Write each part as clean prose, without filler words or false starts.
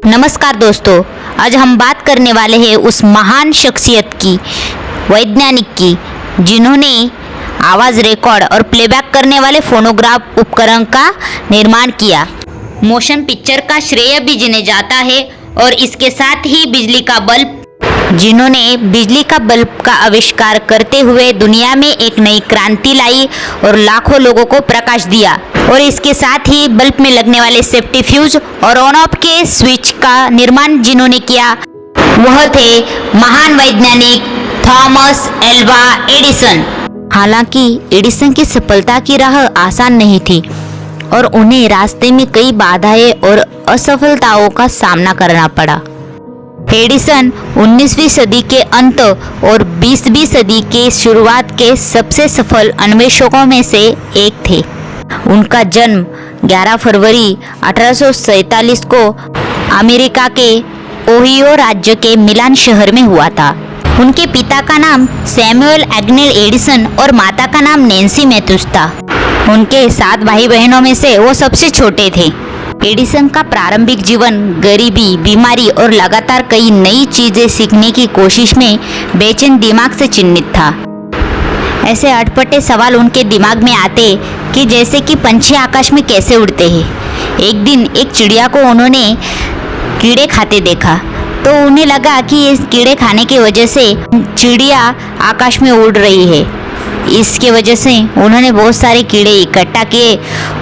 नमस्कार दोस्तों, आज हम बात करने वाले हैं उस महान शख्सियत की, वैज्ञानिक की, जिन्होंने आवाज़ रिकॉर्ड और प्लेबैक करने वाले फोनोग्राफ उपकरण का निर्माण किया। मोशन पिक्चर का श्रेय भी जिन्हें जाता है और इसके साथ ही बिजली का बल्ब, जिन्होंने बिजली का बल्ब का आविष्कार करते हुए दुनिया में एक नई क्रांति लाई और लाखों लोगों को प्रकाश दिया। और इसके साथ ही बल्ब में लगने वाले सेफ्टी फ्यूज और ऑन ऑफ के स्विच का निर्माण जिन्होंने किया, वह थे महान वैज्ञानिक थॉमस एल्वा एडिसन। हालांकि एडिसन की सफलता की राह आसान नहीं थी और उन्हें रास्ते में कई बाधाएं और असफलताओं का सामना करना पड़ा। एडिसन 19वीं सदी के अंत और 20वीं सदी के शुरुआत के सबसे सफल अन्वेषकों में से एक थे। उनका जन्म 11 फरवरी 1847 को अमेरिका के ओहियो राज्य के मिलान शहर में हुआ था। उनके पिता का नाम सैमुअल एग्नेल एडिसन और माता का नाम नैन्सी मैथ्यूज था। उनके 7 भाई बहनों में से वो सबसे छोटे थे। एडिसन का प्रारंभिक जीवन गरीबी, बीमारी और लगातार कई नई चीजें सीखने की कोशिश में बेचैन दिमाग से चिन्हित था। ऐसे अटपटे सवाल उनके दिमाग में आते कि जैसे कि पंछी आकाश में कैसे उड़ते हैं। एक दिन एक चिड़िया को उन्होंने कीड़े खाते देखा तो उन्हें लगा कि इस कीड़े खाने की वजह से चिड़िया आकाश में उड़ रही है। इसके वजह से उन्होंने बहुत सारे कीड़े इकट्ठा किए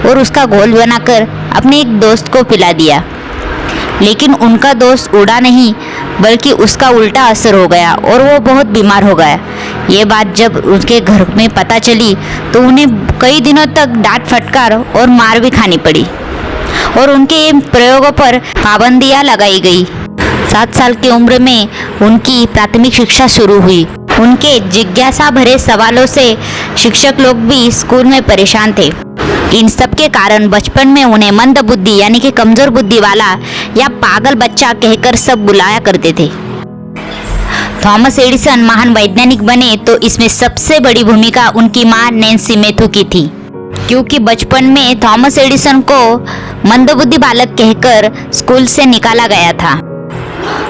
और उसका घोल बनाकर अपने एक दोस्त को पिला दिया। लेकिन उनका दोस्त उड़ा नहीं बल्कि उसका उल्टा असर हो गया और वो बहुत बीमार हो गया। ये बात जब उसके घर में पता चली तो उन्हें कई दिनों तक डांट फटकार और मार भी खानी पड़ी और उनके प्रयोगों पर पाबंदियां लगाई गई। 7 साल की उम्र में उनकी प्राथमिक शिक्षा शुरू हुई। उनके जिज्ञासा भरे सवालों से शिक्षक लोग भी स्कूल में परेशान थे। इन सब के कारण बचपन में उन्हें मंद बुद्धि यानी कि कमजोर बुद्धि वाला या पागल बच्चा कहकर सब बुलाया करते थे। थॉमस एडिसन महान वैज्ञानिक बने तो इसमें सबसे बड़ी भूमिका उनकी मां नैन्सी मैथ्यू की थी, क्योंकि बचपन में थॉमस एडिसन को मंदबुद्धि बालक कहकर स्कूल से निकाला गया था।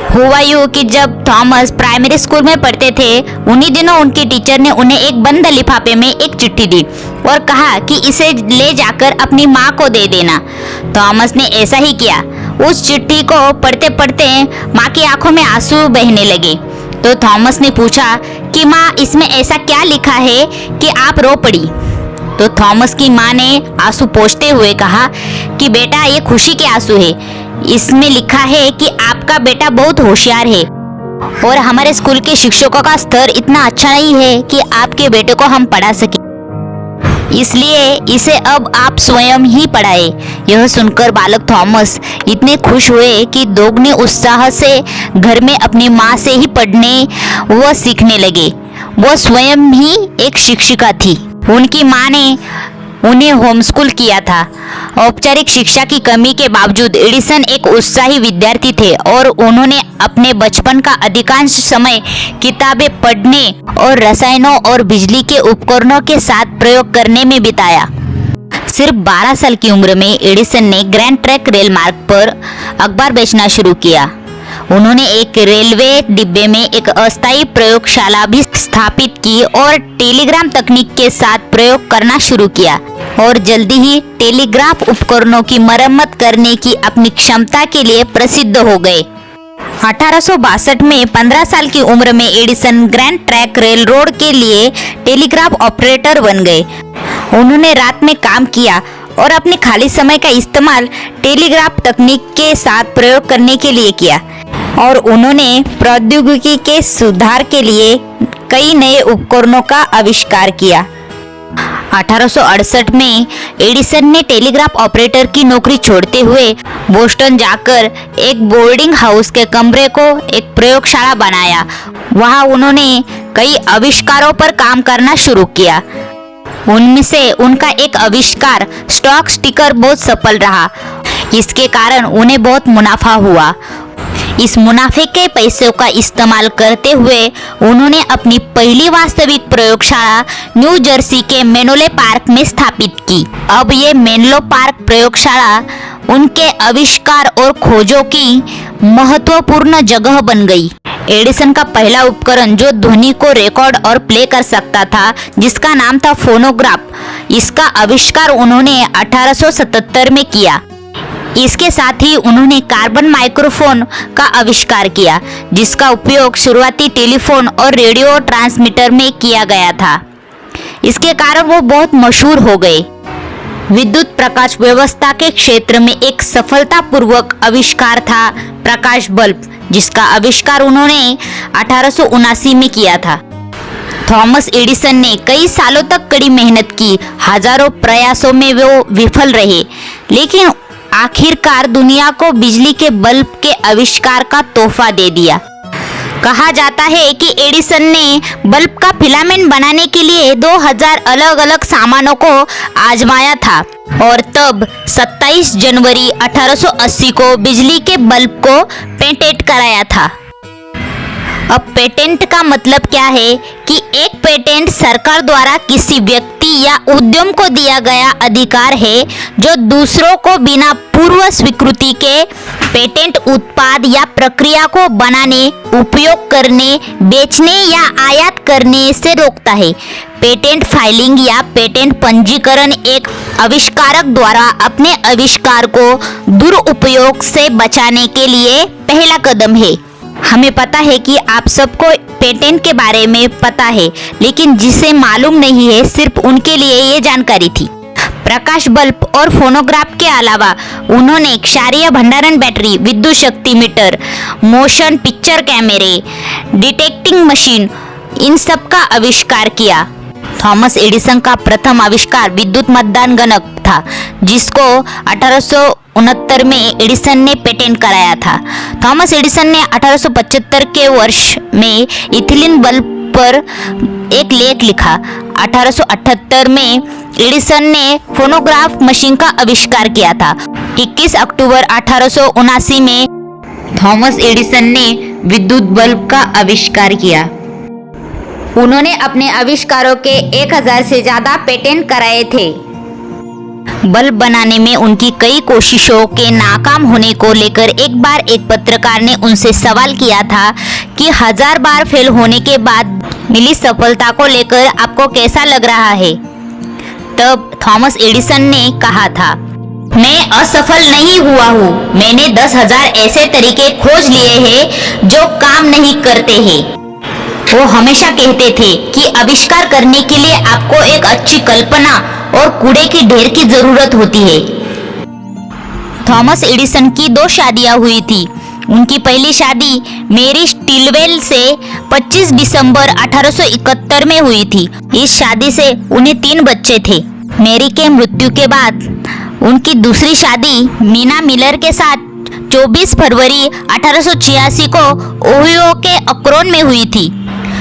हुआ यूं कि जब थॉमस प्राइमरी स्कूल में पढ़ते थे, उन्हीं दिनों उनकी टीचर ने उन्हें एक बंद लिफाफे में एक चिट्ठी दी और कहा कि इसे ले जाकर अपनी माँ को दे देना। थॉमस ने ऐसा ही किया। उस चिट्ठी को पढ़ते पढ़ते माँ की आंखों में आंसू बहने लगे तो थॉमस ने पूछा कि माँ, इसमें ऐसा क्या लिखा है कि आप रो पड़ी? तो थॉमस की माँ ने आंसू पोंछते हुए कहा कि बेटा, ये खुशी के आंसू है। इसमें लिखा है कि आपका बेटा बहुत होशियार है और हमारे स्कूल के शिक्षकों का स्तर इतना अच्छा नहीं है कि आपके बेटे को हम पढ़ा सके, इसलिए इसे अब आप स्वयं ही पढ़ाए। यह सुनकर बालक थॉमस इतने खुश हुए कि दोगुने उत्साह से घर में अपनी माँ से ही पढ़ने व सीखने लगे। वो स्वयं ही एक शिक्षिका थी। उनकी माँ ने उन्हें होम स्कूल किया था। औपचारिक शिक्षा की कमी के बावजूद एडिसन एक उत्साही विद्यार्थी थे और उन्होंने अपने बचपन का अधिकांश समय किताबें पढ़ने और रसायनों और बिजली के उपकरणों के साथ प्रयोग करने में बिताया। सिर्फ 12 साल की उम्र में एडिसन ने ग्रैंड ट्रैक रेल मार्ग पर अखबार बेचना शुरू किया। उन्होंने एक रेलवे डिब्बे में एक अस्थायी प्रयोगशाला भी स्थापित की और टेलीग्राफ तकनीक के साथ प्रयोग करना शुरू किया और जल्दी ही टेलीग्राफ उपकरणों की मरम्मत करने की अपनी क्षमता के लिए प्रसिद्ध हो गए। 1862 में 15 साल की उम्र में Edison grand track rail road के लिए टेलीग्राफ ऑपरेटर बन गए। उन्होंने रात में काम किया और अपने खाली समय का इस्तेमाल टेलीग्राफ तकनीक के साथ प्रयोग करने के लिए किया और उन्होंने प्रौद्योगिकी के सुधार के लिए कई नए उपकरणों का आविष्कार किया। 1868 में एडिसन ने टेलीग्राफ ऑपरेटर की नौकरी छोड़ते हुए बोस्टन जाकर एक बोर्डिंग हाउस के कमरे को एक प्रयोगशाला बनाया। वहां उन्होंने कई आविष्कारों पर काम करना शुरू किया। उनमें से उनका एक आविष्कार स्टॉक स्टिकर बहुत सफल रहा। इसके कारण उन्हें बहुत मुनाफा हुआ। इस मुनाफे के पैसों का इस्तेमाल करते हुए उन्होंने अपनी पहली वास्तविक प्रयोगशाला न्यू जर्सी के मेनलो पार्क में स्थापित की। अब ये मेनलो पार्क प्रयोगशाला उनके आविष्कार और खोजों की महत्वपूर्ण जगह बन गई। एडिसन का पहला उपकरण जो ध्वनि को रिकॉर्ड और प्ले कर सकता था, जिसका नाम था फोनोग्राफ, इसका आविष्कार उन्होंने 1877 में किया। इसके साथ ही उन्होंने कार्बन माइक्रोफोन का आविष्कार किया, जिसका उपयोग शुरुआती टेलीफोन और रेडियो ट्रांसमीटर में किया गया था। इसके कारण वो बहुत मशहूर हो गए। विद्युत प्रकाश व्यवस्था के क्षेत्र में एक सफलतापूर्वक आविष्कार था प्रकाश बल्ब, जिसका आविष्कार उन्होंने 1879 में किया था। थॉमस एडिसन ने कई सालों तक कड़ी मेहनत की, हजारों प्रयासों में वो विफल रहे, लेकिन आखिरकार दुनिया को बिजली के बल्ब के आविष्कार का तोहफा दे दिया। कहा जाता है कि एडिसन ने बल्ब का फिलामेंट बनाने के लिए 2000 अलग अलग सामानों को आजमाया था और तब 27 जनवरी 1880 को बिजली के बल्ब को पेटेंट कराया था। अब पेटेंट का मतलब क्या है कि एक पेटेंट सरकार द्वारा किसी व्यक्ति या उद्यम को दिया गया अधिकार है जो दूसरों को बिना पूर्व स्वीकृति के पेटेंट उत्पाद या प्रक्रिया को बनाने, उपयोग करने, बेचने या आयात करने से रोकता है। पेटेंट फाइलिंग या पेटेंट पंजीकरण एक आविष्कारक द्वारा अपने आविष्कार को दुरुपयोग से बचाने के लिए पहला कदम है। हमें पता है कि आप सबको पेटेंट के बारे में पता है, लेकिन जिसे मालूम नहीं है सिर्फ उनके लिए ये जानकारी थी। प्रकाश बल्ब और फोनोग्राफ के अलावा उन्होंने क्षारीय भंडारण बैटरी, विद्युत शक्ति मीटर, मोशन पिक्चर कैमरे, डिटेक्टिंग मशीन, इन सब का आविष्कार किया। थॉमस एडिसन का प्रथम आविष्कार विद्युत मतदान गणक था, जिसको 1869 में एडिसन ने पेटेंट कराया था। थॉमस एडिसन ने 1875 के वर्ष में इथिलीन बल्ब पर एक लेख लिखा। 1878 में एडिसन ने फोनोग्राफ मशीन का आविष्कार किया था। 21 अक्टूबर 1879 में थॉमस एडिसन ने विद्युत बल्ब का आविष्कार किया। उन्होंने अपने आविष्कारों के 1000 से ज़्यादा पेटेंट कराए थे। बल्ब बनाने में उनकी कई कोशिशों के नाकाम होने को लेकर एक बार एक पत्रकार ने उनसे सवाल किया था कि 1000 बार फेल होने के बाद मिली सफलता को लेकर आपको कैसा लग रहा है। तब थॉमस एडिसन ने कहा था, मैं असफल नहीं हुआ हूँ। मैंने 10,000 ऐसे तरीके खोज लिए हैं जो काम नहीं करते हैं। वो हमेशा कहते थे कि आविष्कार करने के लिए आपको एक अच्छी कल्पना और कूड़े की ढेर की जरूरत होती है। थॉमस एडिसन की 2 शादियां हुई थी। उनकी पहली शादी मेरी स्टिलवेल से 25 दिसंबर 1871 में हुई थी। इस शादी से उन्हें 3 बच्चे थे। मेरी के मृत्यु के बाद उनकी दूसरी शादी मीना मिलर के साथ 24 फरवरी 1886 को ओहियो के अक्रोन में हुई थी।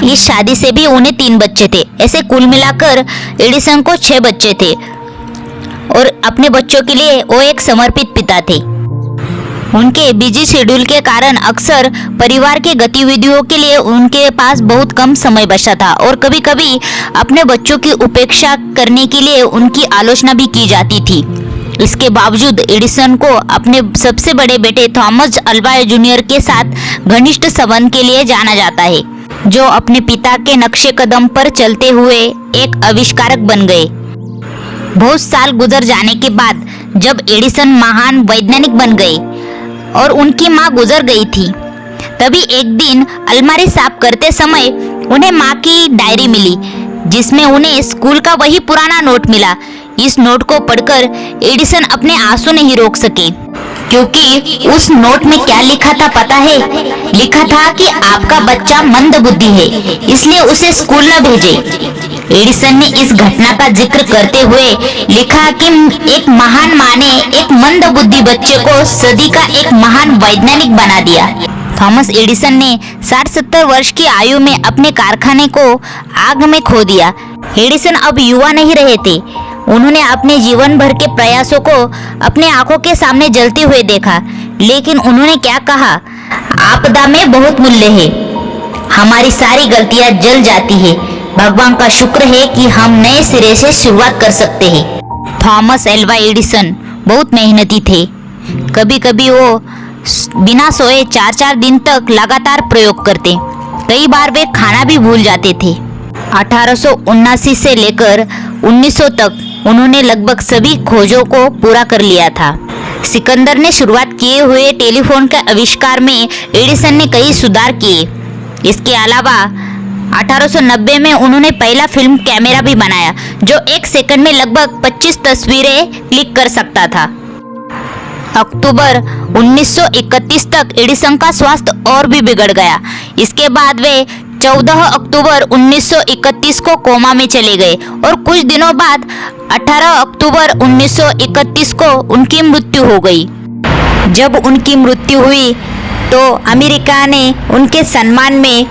इस शादी से भी उन्हें 3 बच्चे थे। ऐसे कुल मिलाकर एडिसन को 6 बच्चे थे और अपने बच्चों के लिए वो एक समर्पित पिता थे। उनके बिजी शेड्यूल के कारण अक्सर परिवार के गतिविधियों के लिए उनके पास बहुत कम समय बचा था और कभी-कभी अपने बच्चों की उपेक्षा करने के लिए उनकी आलोचना भी की जाती थी। इसके बावजूद एडिसन को अपने सबसे बड़े बेटे थॉमस अल्वा जूनियर के साथ घनिष्ठ संबंध के लिए जाना जाता है, जो अपने पिता के नक्शे कदम पर चलते हुए एक आविष्कारक बन गए। बहुत साल गुजर जाने के बाद जब एडिसन महान वैज्ञानिक बन गए और उनकी माँ गुजर गई थी, तभी एक दिन अलमारी साफ करते समय उन्हें माँ की डायरी मिली, जिसमें उन्हें स्कूल का वही पुराना नोट मिला। इस नोट को पढ़कर एडिसन अपने आंसू नहीं रोक सके, क्योंकि उस नोट में क्या लिखा था पता है? लिखा था कि आपका बच्चा मंदबुद्धि है, इसलिए उसे स्कूल न भेजे। एडिसन ने इस घटना का जिक्र करते हुए लिखा कि एक महान माँ ने एक मंदबुद्धि बच्चे को सदी का एक महान वैज्ञानिक बना दिया। थॉमस एडिसन ने 60-70 वर्ष की आयु में अपने कारखाने को आग में खो दिया। एडिसन अब युवा नहीं रहे थे। उन्होंने अपने जीवन भर के प्रयासों को अपने आंखों के सामने जलते हुए देखा, लेकिन उन्होंने क्या कहा? आपदा में बहुत मूल्य है। हमारी सारी गलतियां जल जाती है। भगवान का शुक्र है कि हम नए सिरे से शुरुआत कर सकते हैं। थॉमस एल्वा एडिसन बहुत मेहनती थे। कभी कभी वो बिना सोए 4-4 दिन तक लगातार प्रयोग करते। कई बार वे खाना भी भूल जाते थे। 1879 से लेकर 1900 तक उन्होंने लगभग सभी खोजों को पूरा कर लिया था। सिकंदर ने शुरुआत किए हुए टेलीफोन के आविष्कार में एडिसन ने कई सुधार किए। इसके अलावा 1890 में उन्होंने पहला फिल्म कैमरा भी बनाया जो 1 सेकंड में लगभग 25 तस्वीरें क्लिक कर सकता था। अक्टूबर 1931 तक एडिसन का स्वास्थ्य और भी बिगड़ गया। इसके बाद वे 14 अक्टूबर 1931 को कोमा में चले गए और कुछ दिनों बाद 18 अक्टूबर 1931 को उनकी मृत्यु हो गई। जब उनकी मृत्यु हुई तो अमेरिका ने उनके सम्मान में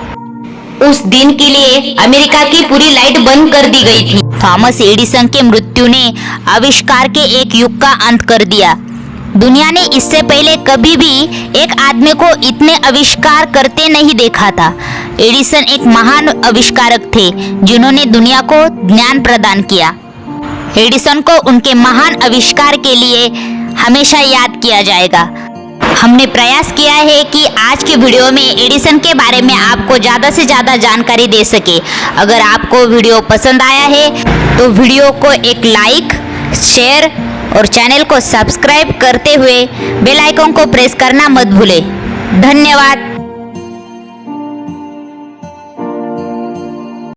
उस दिन के लिए अमेरिका की पूरी लाइट बंद कर दी गई थी। थॉमस एडिसन के मृत्यु ने आविष्कार के एक युग का अंत कर दिया। दुनिया ने इससे पहले कभी भी एक आदमी को इतने आविष्कार करते नहीं देखा था। एडिसन एक महान आविष्कारक थे जिन्होंने दुनिया को ज्ञान प्रदान किया। एडिसन को उनके महान आविष्कार के लिए हमेशा याद किया जाएगा। हमने प्रयास किया है कि आज के वीडियो में एडिसन के बारे में आपको ज़्यादा से ज़्यादा जानकारी दे सके। अगर आपको वीडियो पसंद आया है तो वीडियो को एक लाइक, शेयर और चैनल को सब्सक्राइब करते हुए बेल आइकन को प्रेस करना मत भूलें। धन्यवाद।